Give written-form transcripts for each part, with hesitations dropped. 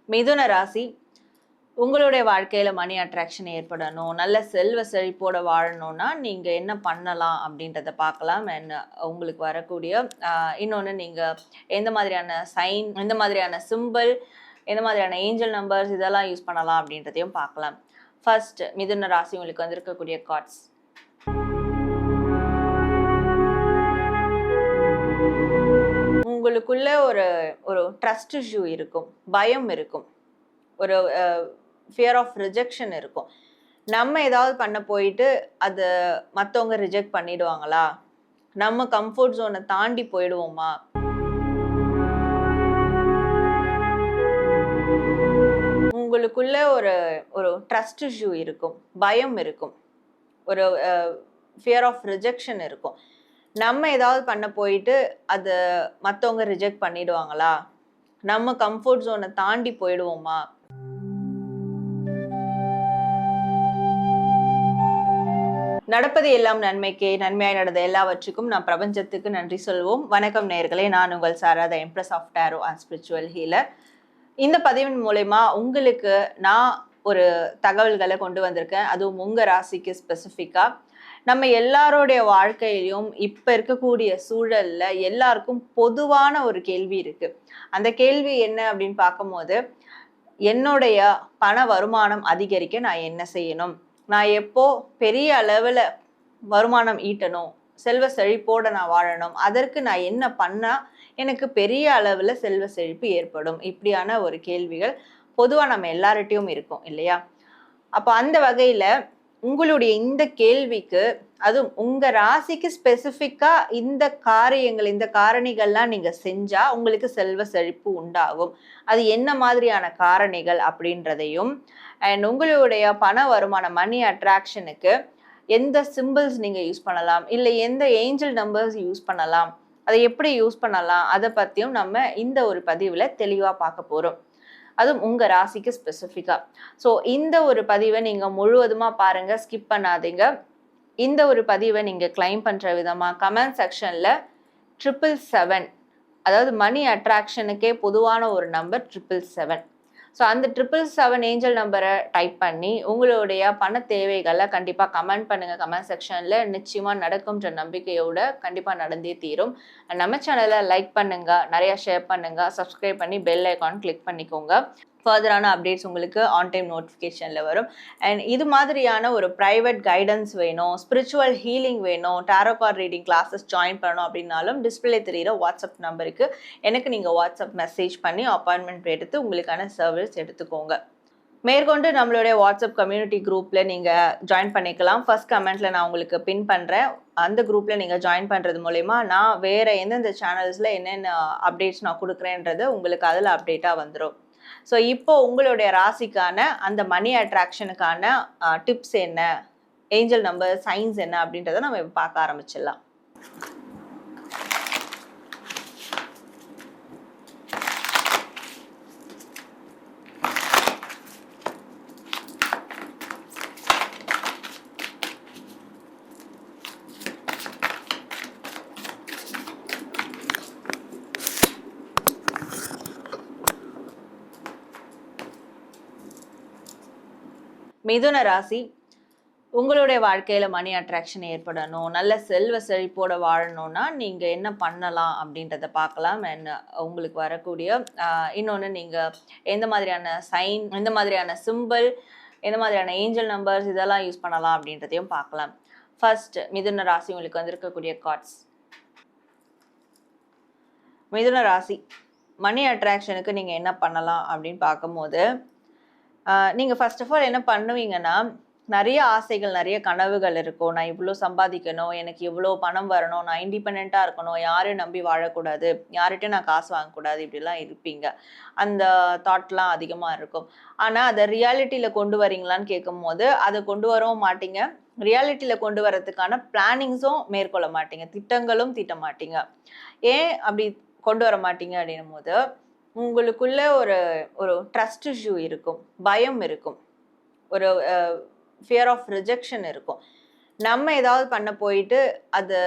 மிதுன ராசி உங்களுடைய வாழ்க்கையில மணி அட்ராக்ஷன் ஏற்படணும், நல்ல செல்வ செழிப்போட வாழணும்னா நீங்க என்ன பண்ணலாம் அப்படின்றத பார்க்கலாம். அண்ட் உங்களுக்கு வரக்கூடிய இன்னொன்று நீங்க எந்த மாதிரியான சைன், எந்த மாதிரியான சிம்பிள், எந்த மாதிரியான ஏஞ்சல் நம்பர்ஸ் இதெல்லாம் யூஸ் பண்ணலாம் அப்படின்றதையும் பார்க்கலாம். ஃபர்ஸ்ட் மிதுன ராசி உங்களுக்கு வந்திருக்கக்கூடிய கார்ட்ஸ். உங்களுக்குள்ள ஒரு ஒரு ட்ரஸ்ட் இஷ்யூ இருக்கும், பயம் இருக்கும், ஒரு ஃபியர் ஆஃப் ரிஜெக்ஷன் இருக்கும். நம்ம ஏதாவது பண்ண போயிட்டு அதை மற்றவங்க ரிஜெக்ட் பண்ணிடுவாங்களா, நம்ம கம்ஃபர்ட் ஜோனை தாண்டி போயிடுவோமா, உங்களுக்குள்ள ஒரு ஒரு ட்ரஸ்ட் இஷ்யூ இருக்கும், பயம் இருக்கும், ஒரு ஃபியர் ஆஃப் ரிஜெக்ஷன் இருக்கும். நம்ம ஏதாவது பண்ண போயிட்டு அதை மற்றவங்க ரிஜெக்ட் பண்ணிடுவாங்களா, நம்ம கம்ஃபர்ட் ஜோனை தாண்டி போயிடுவோமா. நடப்பது எல்லாம் நன்மைக்கே, நன்மையாய் நடந்த எல்லாவற்றுக்கும் நாம் பிரபஞ்சத்துக்கு நன்றி சொல்வோம். வணக்கம் நேயர்களே, நான் உங்கள் Sara, the empress of tarot and spiritual healer. இந்த பதிவின் மூலயமா உங்களுக்கு நான் ஒரு தகவல்களை கொண்டு வந்திருக்கேன், அதுவும் உங்கள் ராசிக்கு ஸ்பெசிஃபிக்காக. நம்ம எல்லாரோடைய வாழ்க்கையிலையும் இப்போ இருக்கக்கூடிய சூழலில் எல்லாருக்கும் பொதுவான ஒரு கேள்வி இருக்குது. அந்த கேள்வி என்ன அப்படின்னு பார்க்கும்போது, என்னுடைய பண வருமானம் அதிகரிக்க நான் என்ன செய்யணும், நான் எப்போ பெரிய அளவில் வருமானம் ஈட்டணும், செல்வ செழிப்போடு நான் வாழணும், அதற்கு நான் என்ன பண்ணால் எனக்கு பெரிய அளவில் செல்வ செழிப்பு ஏற்படும், இப்படியான ஒரு கேள்விகள் பொதுவாக நம்ம எல்லார்கிட்டையும் இருக்கும் இல்லையா. அப்போ அந்த வகையில் உங்களுடைய இந்த கேள்விக்கு, அதுவும் உங்கள் ராசிக்கு ஸ்பெசிஃபிக்காக இந்த காரியங்கள், இந்த காரணிகள்லாம் நீங்கள் செஞ்சால் உங்களுக்கு செல்வ செழிப்பு உண்டாகும், அது என்ன மாதிரியான காரணிகள் அப்படின்றதையும், அண்ட் உங்களுடைய பண வருமானம் மணி அட்ராக்ஷனுக்கு எந்த சிம்பிள்ஸ் நீங்கள் யூஸ் பண்ணலாம், இல்லை எந்த ஏஞ்சல் நம்பர்ஸ் யூஸ் பண்ணலாம், அதை எப்படி யூஸ் பண்ணலாம், அதை பற்றியும் நம்ம இந்த ஒரு பதிவில் தெளிவாக பார்க்க போகிறோம், அதுவும் உங்கள் ராசிக்கு ஸ்பெசிஃபிக்காக. ஸோ இந்த ஒரு பதிவை நீங்கள் முழுவதுமாக பாருங்கள், ஸ்கிப் பண்ணாதீங்க. இந்த ஒரு பதிவை நீங்கள் கிளைம் பண்ணுற விதமாக கமெண்ட் செக்ஷனில் 777, அதாவது மணி அட்ராக்ஷனுக்கே பொதுவான ஒரு நம்பர் 777. ஸோ அந்த 777 ஏஞ்சல் நம்பரை டைப் பண்ணி உங்களுடைய பண தேவைகளை கண்டிப்பாக கமெண்ட் பண்ணுங்கள் கமெண்ட் செக்ஷனில். நிச்சயமாக நடக்கும்ன்ற நம்பிக்கையோடு கண்டிப்பாக நடந்தே தீரும். நம்ம சேனலை லைக் பண்ணுங்கள், நிறையா ஷேர் பண்ணுங்கள், சப்ஸ்கிரைப் பண்ணி பெல் ஐக்கான் கிளிக் பண்ணிக்கோங்க. ஃபர்தரான அப்டேட்ஸ் உங்களுக்கு ஆன் டைம் நோட்டிஃபிகேஷனில் வரும். அண்ட் இது மாதிரியான ஒரு ப்ரைவேட் கைடன்ஸ் வேணும், ஸ்பிரிச்சுவல் ஹீலிங் வேணும், tarot card reading classes join பண்ணணும் அப்படின்னாலும் டிஸ்பிளே தெரிகிற வாட்ஸ்அப் நம்பருக்கு எனக்கு நீங்கள் வாட்ஸ்அப் மெசேஜ் பண்ணி அப்பாயின்மெண்ட் எடுத்து உங்களுக்கான சர்வீஸ் எடுத்துக்கோங்க. மேற்கொண்டு நம்மளுடைய வாட்ஸ்அப் கம்யூனிட்டி குரூப்பில் நீங்கள் ஜாயின் பண்ணிக்கலாம். ஃபர்ஸ்ட் கமெண்ட்டில் நான் உங்களுக்கு பின் பண்ணுறேன். அந்த குரூப்பில் நீங்கள் ஜாயின் பண்ணுறது மூலயமா நான் வேறு எந்தெந்த சேனல்ஸில் என்னென்ன அப்டேட்ஸ் நான் கொடுக்குறேன்றது உங்களுக்கு அதில் அப்டேட்டாக வந்துடும். ஸோ இப்போ உங்களுடைய ராசிக்கான அந்த மணி அட்ராக்ஷனுக்கான டிப்ஸ் என்ன, ஏஞ்சல் நம்பர், சைன்ஸ் என்ன அப்படின்றத நம்ம இப்போ பார்க்க ஆரம்பிச்சிடலாம். மிதுன ராசி உங்களுடைய வாழ்க்கையில மணி அட்ராக்ஷன் ஏற்படணும், நல்ல செல்வ செழிப்போட வாழணும்னா நீங்க என்ன பண்ணலாம் அப்படின்றத பார்க்கலாம். அண்ட் உங்களுக்கு வரக்கூடிய இன்னொன்று நீங்க எந்த மாதிரியான சைன், எந்த மாதிரியான சிம்பிள், எந்த மாதிரியான ஏஞ்சல் நம்பர்ஸ் இதெல்லாம் யூஸ் பண்ணலாம் அப்படின்றதையும் பார்க்கலாம். ஃபர்ஸ்ட் மிதுன ராசி உங்களுக்கு வந்திருக்கக்கூடிய கார்ட்ஸ். மிதுன ராசி மணி அட்ராக்ஷனுக்கு நீங்கள் என்ன பண்ணலாம் அப்படின்னு பார்க்கும்போது, நீங்கள் ஃபர்ஸ்ட் ஆஃப் ஆல் என்ன பண்ணுவீங்கன்னா, நிறைய ஆசைகள், நிறைய கனவுகள் இருக்கும். நான் இவ்வளோ சம்பாதிக்கணும், எனக்கு இவ்வளோ பணம் வரணும், நான் இண்டிபெண்ட்டாக இருக்கணும், யாரையும் நம்பி வாழக்கூடாது, யார்கிட்டையும் நான் காசு வாங்கக்கூடாது, இப்படிலாம் இருப்பீங்க. அந்த தாட்லாம் அதிகமாக இருக்கும். ஆனால் அதை ரியாலிட்டியில் கொண்டு வரீங்களான்னு கேட்கும்போது அதை கொண்டு வரவும் மாட்டீங்க. ரியாலிட்டியில் கொண்டு வரதுக்கான பிளானிங்ஸும் மேற்கொள்ள மாட்டீங்க, திட்டங்களும் தீட்ட மாட்டீங்க. ஏன் அப்படி கொண்டு வர மாட்டீங்க அப்படின்னும் போது, உங்களுக்குள்ள ஒரு ஒரு ட்ரஸ்ட் இஷ்யூ இருக்கும், பயம் இருக்கும், ஒரு ஃபியர் ஆஃப் ரிஜெக்ஷன் இருக்கும். நம்ம ஏதாவது பண்ண போயிட்டு அதை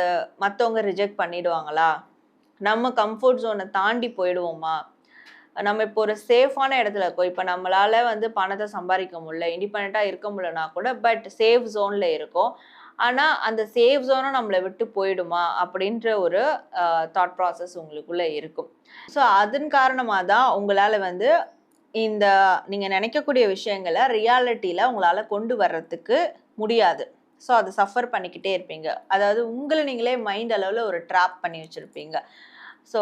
மற்றவங்க ரிஜெக்ட் பண்ணிடுவாங்களா, நம்ம கம்ஃபர்ட் ஜோனை தாண்டி போயிடுவோமா, நம்ம இப்போ ஒரு சேஃபான இடத்துல இருக்கோம். இப்போ நம்மளால வந்து பணத்தை சம்பாதிக்க முடியல, இண்டிபெண்ட்டாக இருக்க முடியலனா கூட பட் சேஃப் ஜோனில் இருக்கோம். ஆனால் அந்த சேஃப் ஜோனும் நம்மளை விட்டு போயிடுமா அப்படின்ற ஒரு தாட் ப்ராசஸ் உங்களுக்குள்ள இருக்கும். ஸோ அதன் காரணமாக தான் உங்களால் வந்து இந்த நீங்கள் நினைக்கக்கூடிய விஷயங்களை ரியாலிட்டியில் உங்களால் கொண்டு வர்றதுக்கு முடியாது. ஸோ அதை சஃபர் பண்ணிக்கிட்டே இருப்பீங்க. அதாவது உங்களை நீங்களே மைண்ட் அளவில் ஒரு ட்ராப் பண்ணி வச்சுருப்பீங்க. ஸோ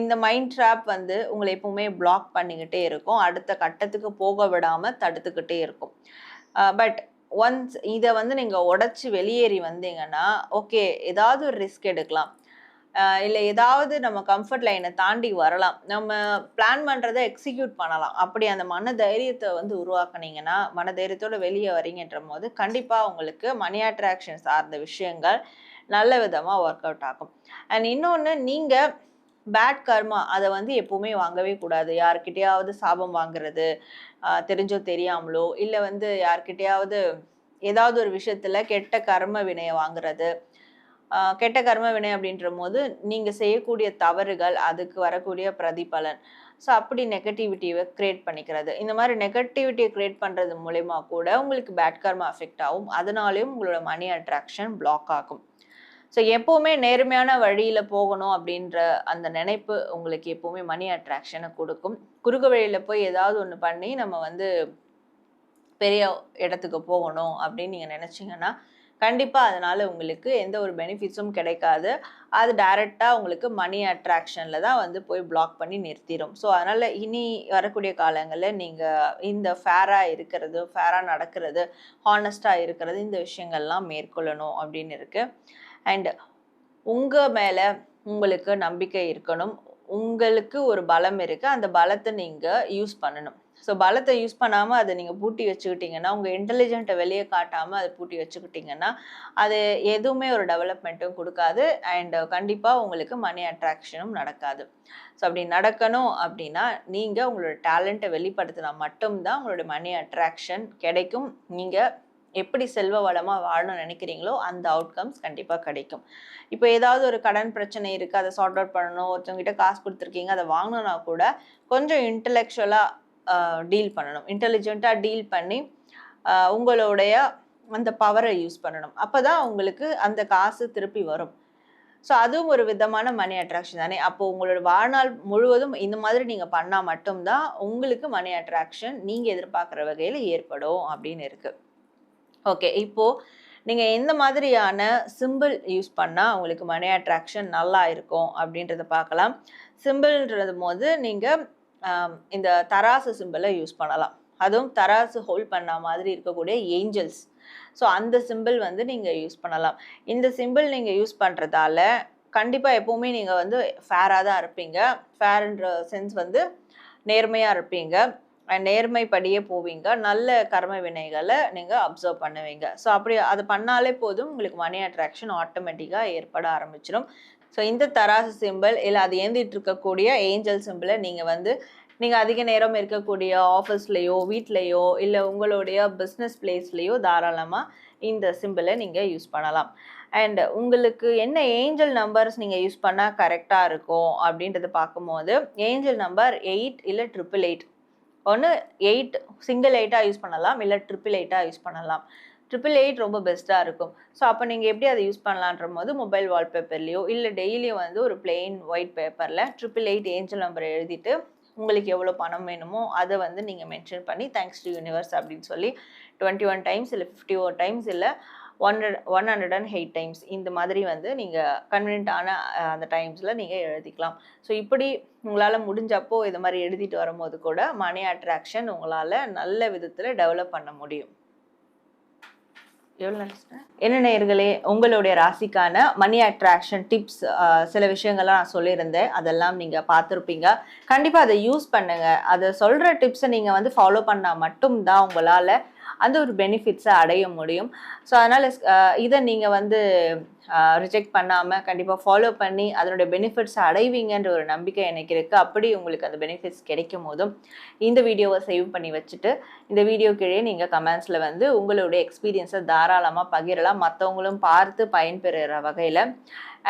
இந்த மைண்ட் ட்ராப் வந்து உங்களை எப்பவுமே பிளாக் பண்ணிக்கிட்டே இருக்கும். அடுத்த கட்டத்துக்கு போக விடாமல் தடுத்துக்கிட்டே இருக்கும். பட் ஒன்ஸ் இதை வந்து நீங்கள் உடச்சி வெளியேறி வந்தீங்கன்னா ஓகே, ஏதாவது ஒரு ரிஸ்க் எடுக்கலாம், இல்லை ஏதாவது நம்ம கம்ஃபர்ட் லைனை தாண்டி வரலாம், நம்ம பிளான் பண்ணுறதை எக்ஸிக்யூட் பண்ணலாம். அப்படி அந்த மன தைரியத்தை வந்து உருவாக்குனீங்கன்னா, மன தைரியத்தோடு வெளியே வரீங்கன்ற போது கண்டிப்பாக உங்களுக்கு மணி அட்ராக்ஷன் சார்ந்த விஷயங்கள் நல்ல விதமாக ஒர்க் அவுட் ஆகும். அண்ட் இன்னொன்று, நீங்கள் பேட் கர்மா அதை வந்து எப்பவுமே வாங்கவே கூடாது. யார்கிட்டையாவது சாபம் வாங்குறது, தெரிஞ்சோ தெரியாமலோ, இல்லை வந்து யார்கிட்டையாவது ஏதாவது ஒரு விஷயத்துல கெட்ட கர்ம வினையை வாங்குறது. கெட்ட கர்ம வினை அப்படின்ற போது நீங்க செய்யக்கூடிய தவறுகள், அதுக்கு வரக்கூடிய பிரதிபலன். ஸோ அப்படி நெகட்டிவிட்டியை கிரியேட் பண்ணிக்கிறது. இந்த மாதிரி நெகட்டிவிட்டியை கிரியேட் பண்றது மூலயமா கூட உங்களுக்கு பேட் கர்மா அஃபெக்ட் ஆகும். அதனாலையும் உங்களோட மணி அட்ராக்ஷன் பிளாக் ஆகும். ஸோ எப்போவுமே நேர்மையான வழியில் போகணும் அப்படின்ற அந்த நினைப்பு உங்களுக்கு எப்போவுமே மணி அட்ராக்ஷனை கொடுக்கும். குறுக்கு வழியில் போய் ஏதாவது ஒன்று பண்ணி நம்ம வந்து பெரிய இடத்துக்கு போகணும் அப்படின்னு நீங்கள் நினச்சிங்கன்னா கண்டிப்பாக அதனால் உங்களுக்கு எந்த ஒரு பெனிஃபிட்ஸும் கிடைக்காது. அது டைரெக்டாக உங்களுக்கு மணி அட்ராக்ஷனில் தான் வந்து போய் பிளாக் பண்ணி நிறுத்திடும். ஸோ அதனால் இனி வரக்கூடிய காலங்களில் நீங்கள் இந்த ஃபேராக இருக்கிறது, ஃபேராக நடக்கிறது, ஹானஸ்டாக இருக்கிறது, இந்த விஷயங்கள்லாம் மேற்கொள்ளணும் அப்படின்னு இருக்குது. அண்ட் உங்கள் மேலே உங்களுக்கு நம்பிக்கை இருக்கணும். உங்களுக்கு ஒரு பலம் இருக்குது, அந்த பலத்தை நீங்கள் யூஸ் பண்ணணும். ஸோ பலத்தை யூஸ் பண்ணாமல் அதை நீங்கள் பூட்டி வச்சுக்கிட்டிங்கன்னா, உங்கள் இன்டெலிஜென்ட்டை வெளியே காட்டாமல் அதை பூட்டி வச்சுக்கிட்டிங்கன்னா அது எதுவுமே ஒரு டெவலப்மெண்ட்டும் கொடுக்காது. அண்ட் கண்டிப்பாக உங்களுக்கு மணி அட்ராக்ஷனும் நடக்காது. ஸோ அப்படி நடக்கணும் அப்படின்னா நீங்கள் உங்களோட டேலண்ட்டை வெளிப்படுத்தினா மட்டும்தான் உங்களோட மணி அட்ராக்ஷன் கிடைக்கும். நீங்கள் எப்படி செல்வ வளமாக வாழணும்னு நினைக்கிறீங்களோ அந்த அவுட்கம்ஸ் கண்டிப்பாக கிடைக்கும். இப்போ ஏதாவது ஒரு கடன் பிரச்சனை இருக்குது, அதை சார்ட் அவுட் பண்ணணும், ஒருத்தவங்ககிட்ட காசு கொடுத்துருக்கீங்க, அதை வாங்கணும்னா கூட கொஞ்சம் இன்டெலெக்சுவலாக டீல் பண்ணணும். இன்டெலிஜென்ட்டாக டீல் பண்ணி உங்களுடைய அந்த பவரை யூஸ் பண்ணணும். அப்போ தான் உங்களுக்கு அந்த காசு திருப்பி வரும். ஸோ அதுவும் ஒரு விதமான மணி அட்ராக்ஷன் தானே. அப்போது உங்களோட வாழ்நாள் முழுவதும் இந்த மாதிரி நீங்கள் பண்ணால் மட்டும்தான் உங்களுக்கு மணி அட்ராக்ஷன் நீங்கள் எதிர்பார்க்குற வகையில் ஏற்படும் அப்படின்னு இருக்குது. ஓகே, இப்போது நீங்கள் எந்த மாதிரியான சிம்பிள் யூஸ் பண்ணால் உங்களுக்கு மணி அட்ராக்ஷன் நல்லா இருக்கும் அப்படின்றத பார்க்கலாம். சிம்பிள்ன்றது போது நீங்கள் இந்த தராசு சிம்பிளை யூஸ் பண்ணலாம். அதுவும் தராசு ஹோல்ட் பண்ண மாதிரி இருக்கக்கூடிய ஏஞ்சல்ஸ். ஸோ அந்த சிம்பிள் வந்து நீங்கள் யூஸ் பண்ணலாம். இந்த சிம்பிள் நீங்கள் யூஸ் பண்ணுறதால கண்டிப்பாக எப்போவுமே நீங்கள் வந்து ஃபேராக தான் இருப்பீங்க. ஃபேர்ன்ற சென்ஸ் வந்து நேர்மையாக இருப்பீங்க, நேர்மைப்படியே போவீங்க, நல்ல கர்ம வினைகளை நீங்கள் அப்சர்வ் பண்ணுவீங்க. ஸோ அப்படி அது பண்ணாலே போதும் உங்களுக்கு மணி அட்ராக்ஷன் ஆட்டோமேட்டிக்காக ஏற்பட ஆரம்பிச்சிடும். ஸோ இந்த தராசு சிம்பிள் இல்லை அது ஏந்திட்டு இருக்கக்கூடிய ஏஞ்சல் சிம்பிளை நீங்கள் அதிக நேரம் இருக்கக்கூடிய ஆஃபீஸ்லேயோ வீட்லேயோ இல்லை உங்களுடைய பிஸ்னஸ் பிளேஸ்லேயோ தாராளமாக இந்த சிம்பிளை நீங்கள் யூஸ் பண்ணலாம். அண்ட் உங்களுக்கு என்ன ஏஞ்சல் நம்பர்ஸ் நீங்கள் யூஸ் பண்ணால் கரெக்டாக இருக்கும் அப்படின்றத பார்க்கும்போது ஏஞ்சல் நம்பர் 8 இல்லை 888. ஒன்று 8 சிங்கிள் 8ஆக யூஸ் பண்ணலாம், இல்லை 888ஆக யூஸ் பண்ணலாம். 888 ரொம்ப பெஸ்ட்டாக இருக்கும். ஸோ அப்போ நீங்கள் எப்படி அதை யூஸ் பண்ணலான்ற போது மொபைல் வால்பேப்பர்லேயோ இல்லை டெய்லியும் வந்து ஒரு பிளெயின் ஒயிட் பேப்பரில் 888 ஏஞ்சல் நம்பரை எழுதிட்டு உங்களுக்கு எவ்வளோ பணம் வேணுமோ அதை வந்து நீங்கள் மென்ஷன் பண்ணி தேங்க்ஸ் டு யூனிவர்ஸ் அப்படின்னு சொல்லி 21 டைம்ஸ் இல்லை 51 டைம்ஸ் இல்லை 108 டைம்ஸ் இந்த மாதிரி வந்து நீங்கள் கன்வீனியன்ட்டான அந்த டைம்ஸில் நீங்கள் எழுதிக்கலாம். ஸோ இப்படி உங்களால் முடிஞ்சப்போ இது மாதிரி எழுதிட்டு வரும்போது கூட மணி அட்ராக்ஷன் உங்களால் நல்ல விதத்தில் டெவலப் பண்ண முடியும். என்ன நேயர்களே, உங்களுடைய ராசிக்கான மணி அட்ராக்ஷன் டிப்ஸ் சில விஷயங்கள்லாம் நான் சொல்லியிருந்தேன், அதெல்லாம் நீங்கள் பார்த்துருப்பீங்க. கண்டிப்பாக அதை யூஸ் பண்ணுங்கள். அதை சொல்கிற டிப்ஸை நீங்கள் வந்து ஃபாலோ பண்ணால் மட்டும்தான் உங்களால் அந்த ஒரு பெனிஃபிட்ஸை அடைய முடியும். ஸோ அதனால் இதை நீங்கள் வந்து ரிஜெக்ட் பண்ணாமல் கண்டிப்பாக ஃபாலோ பண்ணி அதனுடைய பெனிஃபிட்ஸை அடைவீங்கன்ற ஒரு நம்பிக்கை எனக்கு இருக்குது. அப்படி உங்களுக்கு அந்த பெனிஃபிட்ஸ் கிடைக்கும் போதும் இந்த வீடியோவை சேவ் பண்ணி வச்சுட்டு இந்த வீடியோ கீழே நீங்கள் கமெண்ட்ஸில் வந்து உங்களுடைய எக்ஸ்பீரியன்ஸை தாராளமாக பகிரலாம், மற்றவங்களும் பார்த்து பயன்பெறுகிற வகையில்.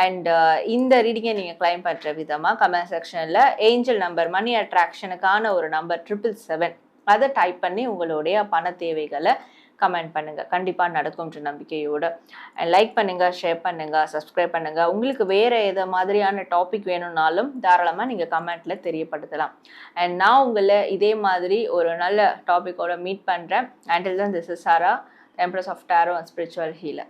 அண்ட் இந்த ரீடிங்கை நீங்கள் கிளைம் பண்ணுற விதமாக கமெண்ட் செக்ஷனில் ஏஞ்சல் நம்பர் மணி அட்ராக்ஷனுக்கான ஒரு நம்பர் 777 அதை டைப் பண்ணி உங்களுடைய பண தேவைகளை கமெண்ட் பண்ணுங்கள். கண்டிப்பாக நடக்கும்ன்ற நம்பிக்கையோடு லைக் பண்ணுங்கள், ஷேர் பண்ணுங்கள், சப்ஸ்கிரைப் பண்ணுங்கள். உங்களுக்கு வேறு எதை மாதிரியான டாபிக் வேணும்னாலும் தாராளமாக நீங்கள் கமெண்ட்டில் தெரியப்படுத்தலாம். அண்ட் நான் உங்களை இதே மாதிரி ஒரு நல்ல டாப்பிக்கோட மீட் பண்ணுறேன். Until then, this is Sarah, Empress of Tarot and Spiritual Healer.